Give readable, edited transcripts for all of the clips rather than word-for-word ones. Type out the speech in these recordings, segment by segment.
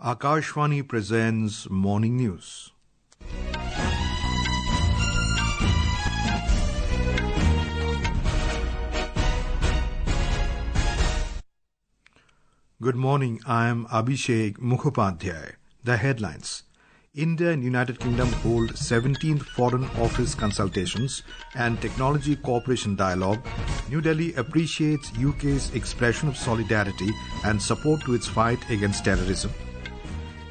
Akashvani presents Morning News. Good morning, I am Abhishek Mukhopadhyay. The headlines. India and United Kingdom hold 17th Foreign Office Consultations and Technology Cooperation Dialogue. New Delhi appreciates UK's expression of solidarity and support to its fight against terrorism.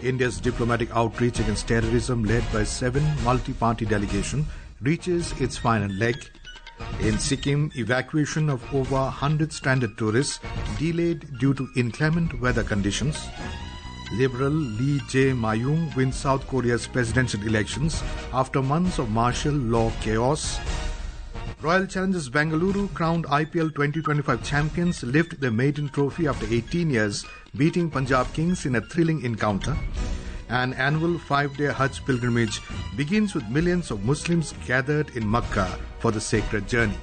India's diplomatic outreach against terrorism led by 7 multi-party delegation reaches its final leg. In Sikkim, evacuation of over 100 stranded tourists delayed due to inclement weather conditions. Liberal Lee Jae-myung wins South Korea's presidential elections after months of martial law chaos. Royal Challengers Bengaluru crowned IPL 2025 champions lift their maiden trophy after 18 years, beating Punjab Kings in a thrilling encounter. An annual 5-day Hajj pilgrimage begins with millions of Muslims gathered in Mecca for the sacred journey.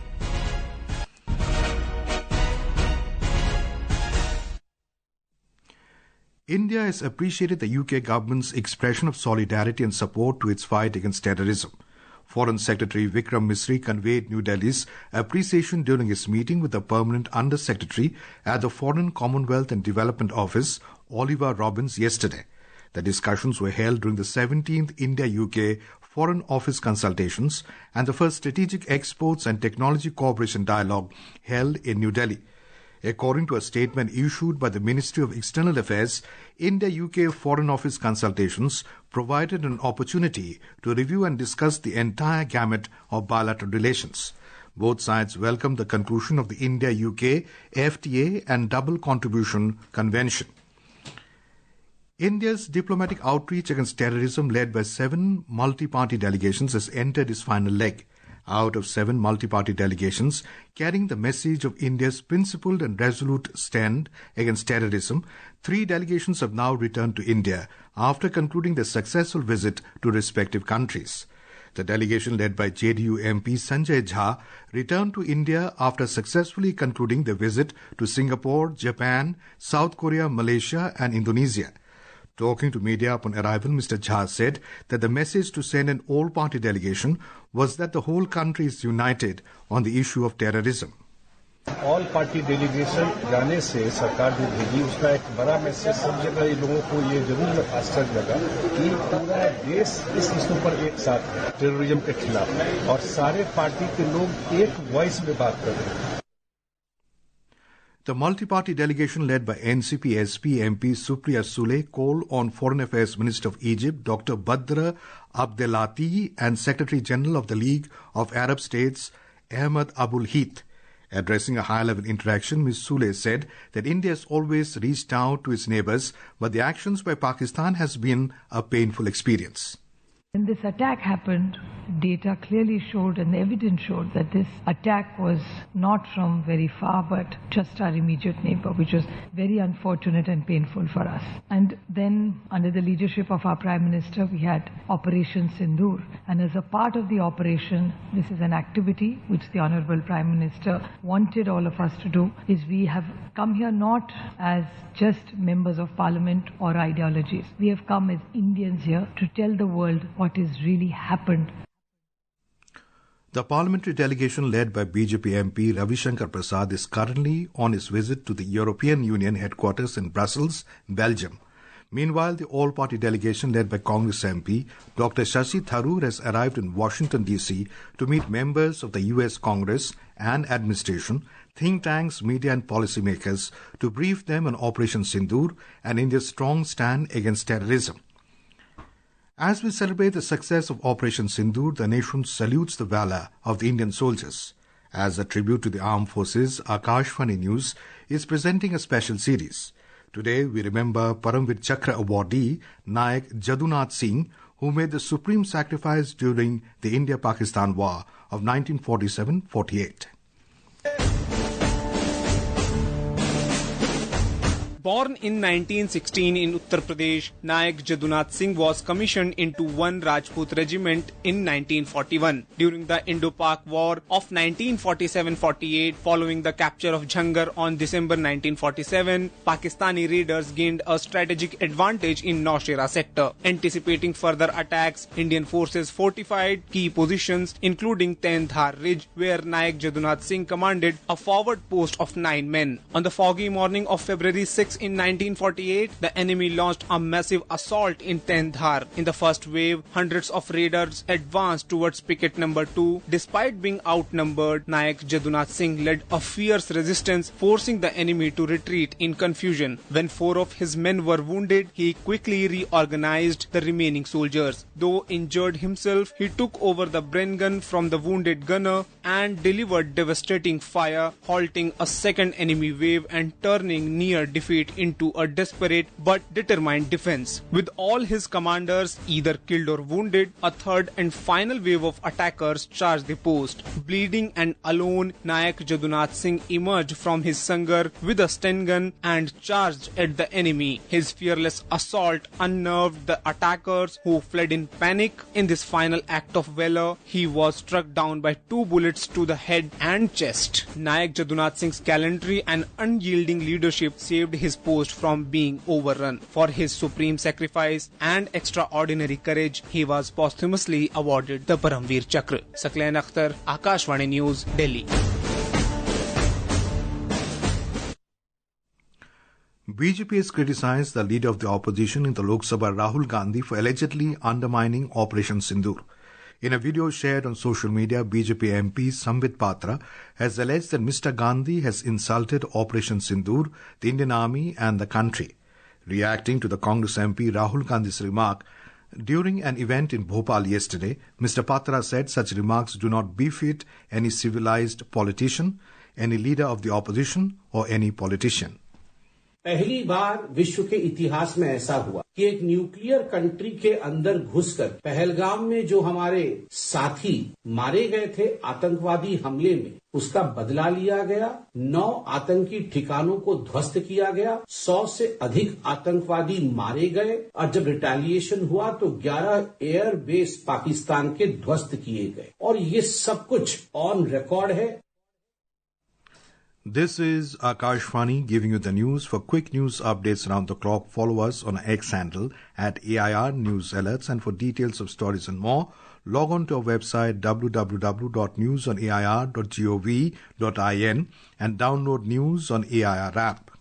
India has appreciated the UK government's expression of solidarity and support to its fight against terrorism. Foreign Secretary Vikram Misri conveyed New Delhi's appreciation during his meeting with the Permanent Under Secretary at the Foreign, Commonwealth and Development Office, Oliver Robbins, yesterday. The discussions were held during the 17th India-UK Foreign Office Consultations and the first Strategic Exports and Technology Cooperation Dialogue held in New Delhi. According to a statement issued by the Ministry of External Affairs, India-UK Foreign Office Consultations provided an opportunity to review and discuss the entire gamut of bilateral relations. Both sides welcomed the conclusion of the India-UK FTA and Double Contribution Convention. India's diplomatic outreach against terrorism led by 7 multi-party delegations has entered its final leg. Out of 7 multi-party delegations carrying the message of India's principled and resolute stand against terrorism, 3 delegations have now returned to India after concluding their successful visit to respective countries. The delegation led by JDU MP Sanjay Jha returned to India after successfully concluding their visit to Singapore, Japan, South Korea, Malaysia and Indonesia. Talking to media upon arrival, Mr. Jha said that the message to send an all-party delegation was that the whole country is united on the issue of terrorism. All party delegation जाने से सरकार जो भेजी उसका एक बड़ा message सब जगह लोगों को ये जरूर आश्चर्य लगा कि पूरा देश इस इशू पर एक साथ है टेररिज्म के खिलाफ और सारे पार्टी के लोग एक वॉइस में बात कर रहे हैं. The multi-party delegation led by NCP SP MP Supriya Sule called on Foreign Affairs Minister of Egypt Dr. Badr Abdelati and Secretary General of the League of Arab States Ahmed Abul Heath. Addressing a high-level interaction, Ms. Sule said that India has always reached out to its neighbours, but the actions by Pakistan has been a painful experience. When this attack happened, data clearly showed and the evidence showed that this attack was not from very far but just our immediate neighbor, which was very unfortunate and painful for us. And then under the leadership of our Prime Minister, we had Operation Sindoor. And as a part of the operation, this is an activity which the Honorable Prime Minister wanted all of us to do, is we have come here not as just members of parliament or ideologies. We have come as Indians here to tell the world what has really happened. The parliamentary delegation led by BJP MP Ravi Shankar Prasad is currently on his visit to the European Union headquarters in Brussels, Belgium. Meanwhile, the all-party delegation led by Congress MP Dr. Shashi Tharoor has arrived in Washington, D.C. to meet members of the U.S. Congress and administration, think tanks, media and policymakers to brief them on Operation Sindoor and India's strong stand against terrorism. As we celebrate the success of Operation Sindoor, the nation salutes the valor of the Indian soldiers. As a tribute to the armed forces, Akashvani News is presenting a special series. Today, we remember Paramvir Chakra awardee Nayak Jadunath Singh, who made the supreme sacrifice during the India-Pakistan War of 1947-48. Born in 1916 in Uttar Pradesh, Nayak Jadunath Singh was commissioned into one Rajput regiment in 1941. During the Indo-Pak War of 1947-48, following the capture of Jhangar on December 1947, Pakistani raiders gained a strategic advantage in Naushera sector. Anticipating further attacks, Indian forces fortified key positions including Tendhar Ridge, where Nayak Jadunath Singh commanded a forward post of 9 men. On the foggy morning of February 6 in 1948, the enemy launched a massive assault in Tendhar. In the first wave, hundreds of raiders advanced towards picket number 2. Despite being outnumbered, Nayak Jadunath Singh led a fierce resistance, forcing the enemy to retreat in confusion. When 4 of his men were wounded, he quickly reorganized the remaining soldiers. Though injured himself, he took over the Bren gun from the wounded gunner and delivered devastating fire, halting a second enemy wave and turning near defeat into a desperate but determined defense. With all his commanders either killed or wounded, a third and final wave of attackers charged the post. Bleeding and alone, Nayak Jadunath Singh emerged from his sangar with a Sten gun and charged at the enemy. His fearless assault unnerved the attackers, who fled in panic. In this final act of valor, he was struck down by 2 bullets to the head and chest. Nayak Jadunath Singh's gallantry and unyielding leadership saved his post from being overrun. For his supreme sacrifice and extraordinary courage, he was posthumously awarded the Paramveer Chakra. Sakleen Akhtar, Akashvani News, Delhi. BJP has criticized the leader of the opposition in the Lok Sabha, Rahul Gandhi, for allegedly undermining Operation Sindoor. In a video shared on social media, BJP MP Sambit Patra has alleged that Mr. Gandhi has insulted Operation Sindoor, the Indian Army and the country. Reacting to the Congress MP Rahul Gandhi's remark during an event in Bhopal yesterday, Mr. Patra said such remarks do not befit any civilized politician, any leader of the opposition or any politician. पहली बार विश्व के इतिहास में ऐसा हुआ कि एक nuclear country के अंदर घुसकर पहलगाम में जो हमारे साथी मारे गए थे आतंकवादी हमले में, उसका बदला लिया गया। 9 आतंकी ठिकानों को ध्वस्त किया गया, 100 से अधिक आतंकवादी मारे गए और जब रिटेलिएशन हुआ तो 11 एयर बेस पाकिस्तान के ध्वस्त किए गए और ये सब कुछ ऑन रिकॉर्ड है। This is Akashvani giving you the news. For quick news updates around the clock, follow us on our X handle at AIR News Alerts. And for details of stories and more, log on to our website www.newsonair.gov.in and download news on AIR app.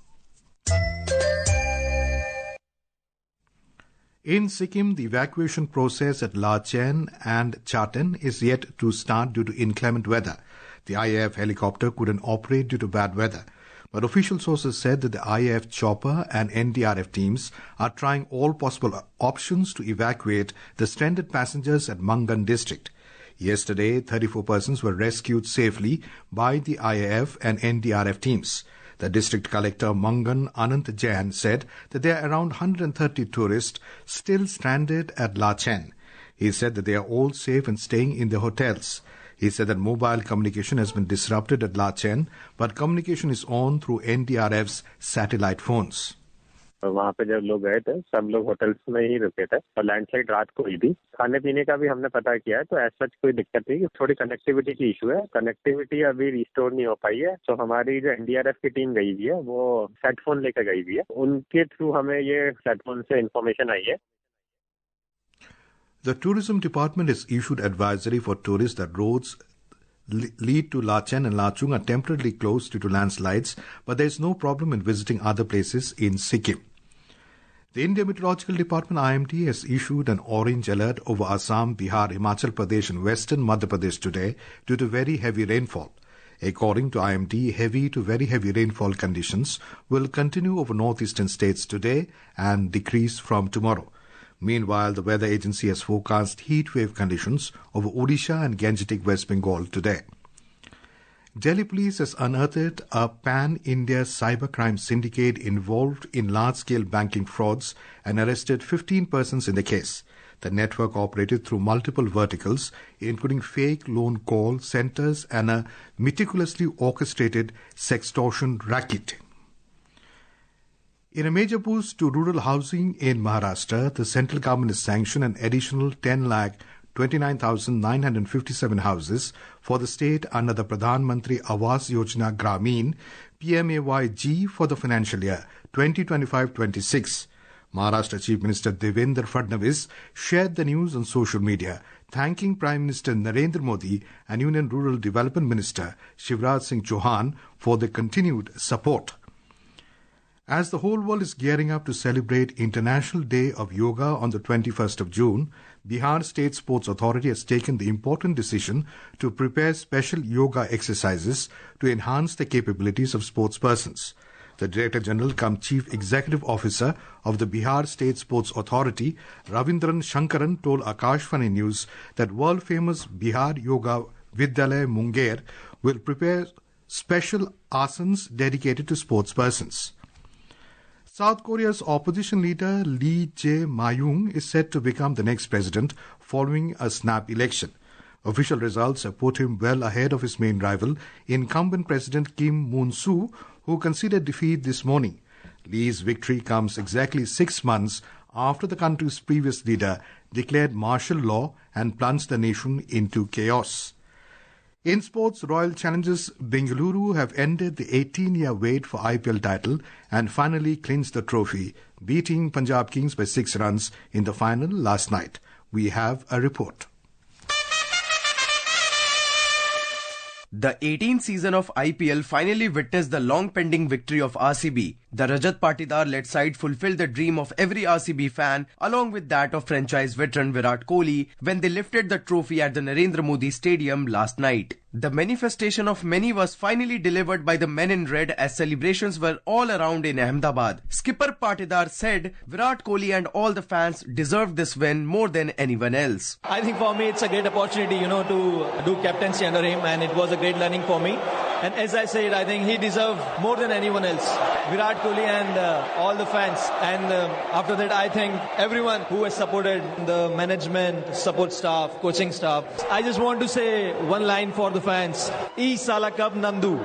In Sikkim, the evacuation process at Lachen and Chaten is yet to start due to inclement weather. The IAF helicopter couldn't operate due to bad weather, but official sources said that the IAF chopper and NDRF teams are trying all possible options to evacuate the stranded passengers at Mangan district. Yesterday, 34 persons were rescued safely by the IAF and NDRF teams. The district collector Mangan Anant Jain said that there are around 130 tourists still stranded at Lachen. He said that they are all safe and staying in their hotels. He said that mobile communication has been disrupted at Lachen, but communication is on through NDRF's satellite phones. वहाँ पे जब लोग गए थे सब लोग hotels में ही रुके थे और लैंडस्लाइड रात को हुई थी। खाने पीने का भी हमने पता किया है तो ऐसा कोई दिक्कत नहीं। थोड़ी कनेक्टिविटी की इशू है, कनेक्टिविटी अभी रिस्टोर नहीं हो पाई है। तो हमारी जो एनडीआरएफ की टीम गई हुई है वो सेट फोन लेकर गई हुई है, उनके थ्रू हमें ये सेट फोन से इन्फॉर्मेशन आई है। The tourism department has issued advisory for tourists that roads lead to Lachen and Lachung are temporarily closed due to landslides, but there is no problem in visiting other places in Sikkim. The India Meteorological Department IMD has issued an orange alert over Assam, Bihar, Himachal Pradesh and western Madhya Pradesh today due to very heavy rainfall. According to IMD, heavy to very heavy rainfall conditions will continue over northeastern states today and decrease from tomorrow. Meanwhile, the weather agency has forecast heat wave conditions over Odisha and Gangetic West Bengal today. Delhi police has unearthed a pan-India cybercrime syndicate involved in large-scale banking frauds and arrested 15 persons in the case. The network operated through multiple verticals, including fake loan call centers and a meticulously orchestrated sextortion racket. In a major boost to rural housing in Maharashtra, the central government has sanctioned an additional 10,29,957 houses for the state under the Pradhan Mantri Awas Yojana Gramin PMAY-G for the financial year 2025-26. Maharashtra Chief Minister Devendra Fadnavis shared the news on social media, thanking Prime Minister Narendra Modi and Union Rural Development Minister Shivraj Singh Chauhan for their continued support. As the whole world is gearing up to celebrate International Day of Yoga on the 21st of June, Bihar State Sports Authority has taken the important decision to prepare special yoga exercises to enhance the capabilities of sportspersons. The Director General cum Chief Executive Officer of the Bihar State Sports Authority, Ravindran Shankaran, told Akashvani News that world-famous Bihar Yoga Vidyalaya Munger will prepare special asanas dedicated to sportspersons. South Korea's opposition leader Lee Jae-myung is set to become the next president following a snap election. Official results have put him well ahead of his main rival, incumbent President Kim Moon-soo, who conceded defeat this morning. Lee's victory comes exactly 6 months after the country's previous leader declared martial law and plunged the nation into chaos. In sports, Royal Challengers Bengaluru have ended the 18-year wait for IPL title and finally clinched the trophy, beating Punjab Kings by 6 runs in the final last night. We have a report. The 18th season of IPL finally witnessed the long-pending victory of RCB. The Rajat Patidar-led side fulfilled the dream of every RCB fan, along with that of franchise veteran Virat Kohli, when they lifted the trophy at the Narendra Modi Stadium last night. The manifestation of many was finally delivered by the men in red as celebrations were all around in Ahmedabad. Skipper Patidar said Virat Kohli and all the fans deserved this win more than anyone else. I think for me it's a great opportunity, to do captaincy under him, and it was a great learning for me. And as I said, I think he deserved more than anyone else. Virat Kohli and all the fans. And after that, I thank everyone who has supported the management, support staff, coaching staff. I just want to say one line for the fans. E Sala Kab Nandu.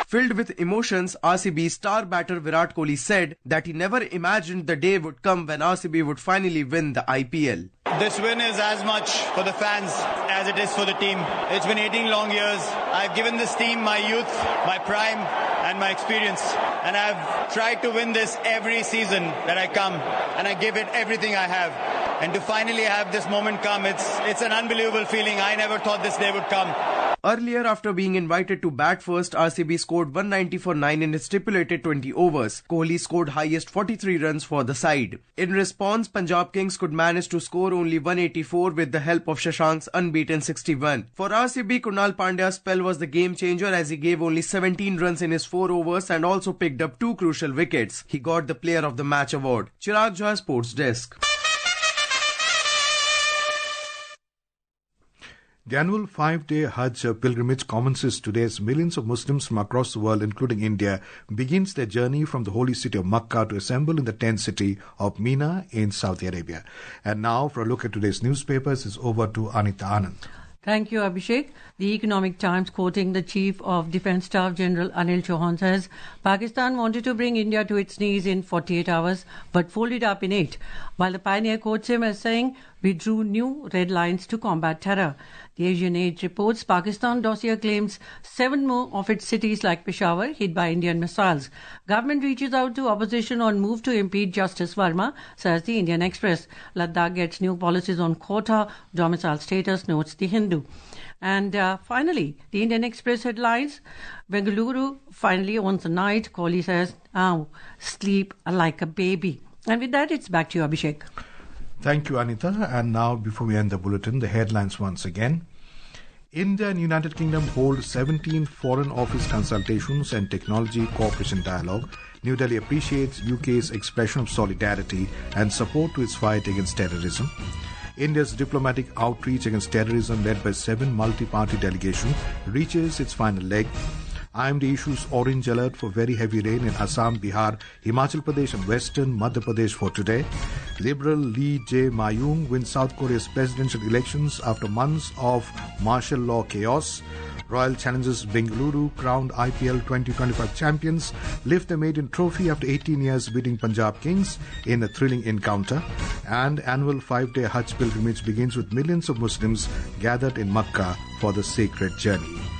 Filled with emotions, RCB star batter Virat Kohli said that he never imagined the day would come when RCB would finally win the IPL. This win is as much for the fans as it is for the team. It's been 18 long years. I've given this team my youth, my prime and my experience. And I've tried to win this every season that I come. And I give it everything I have. And to finally have this moment come, it's an unbelievable feeling. I never thought this day would come. Earlier, after being invited to bat first, RCB scored 190 for 9 in its stipulated 20 overs. Kohli scored highest 43 runs for the side. In response, Punjab Kings could manage to score only 184 with the help of Shashank's unbeaten 61. For RCB, Kunal Pandya's spell was the game changer as he gave only 17 runs in his 4 overs and also picked up 2 crucial wickets. He got the Player of the Match award. Chirag Jha, Sports Desk. The annual 5-day Hajj pilgrimage commences today as millions of Muslims from across the world, including India, begins their journey from the holy city of Mecca to assemble in the tent city of Mina in Saudi Arabia. And now, for a look at today's newspapers, is over to Anita Anand. Thank you, Abhishek. The Economic Times, quoting the Chief of Defence Staff General Anil Chauhan, says Pakistan wanted to bring India to its knees in 48 hours but folded up in 8, while the Pioneer quotes him as saying, "We drew new red lines to combat terror." The Asian Age reports Pakistan dossier claims 7 more of its cities like Peshawar hit by Indian missiles. Government reaches out to opposition on move to impede Justice Verma, says the Indian Express. Ladakh gets new policies on quota, domicile status, notes the Hindu. And finally, the Indian Express headlines, Bengaluru finally owns the night. Kohli says, "Oh, sleep like a baby." And with that, it's back to you, Abhishek. Thank you, Anita. And now, before we end the bulletin, the headlines once again. India and United Kingdom hold 17 Foreign Office Consultations and Technology Cooperation Dialogue. New Delhi appreciates UK's expression of solidarity and support to its fight against terrorism. India's diplomatic outreach against terrorism led by 7 multi-party delegation reaches its final leg. IMD issues orange alert for very heavy rain in Assam, Bihar, Himachal Pradesh and western Madhya Pradesh for today. Liberal Lee Jae-myung wins South Korea's presidential elections after months of martial law chaos. Royal Challengers Bengaluru, crowned IPL 2025 champions, lift the maiden trophy after 18 years beating Punjab Kings in a thrilling encounter. And annual 5-day Hajj pilgrimage begins with millions of Muslims gathered in Mecca for the sacred journey.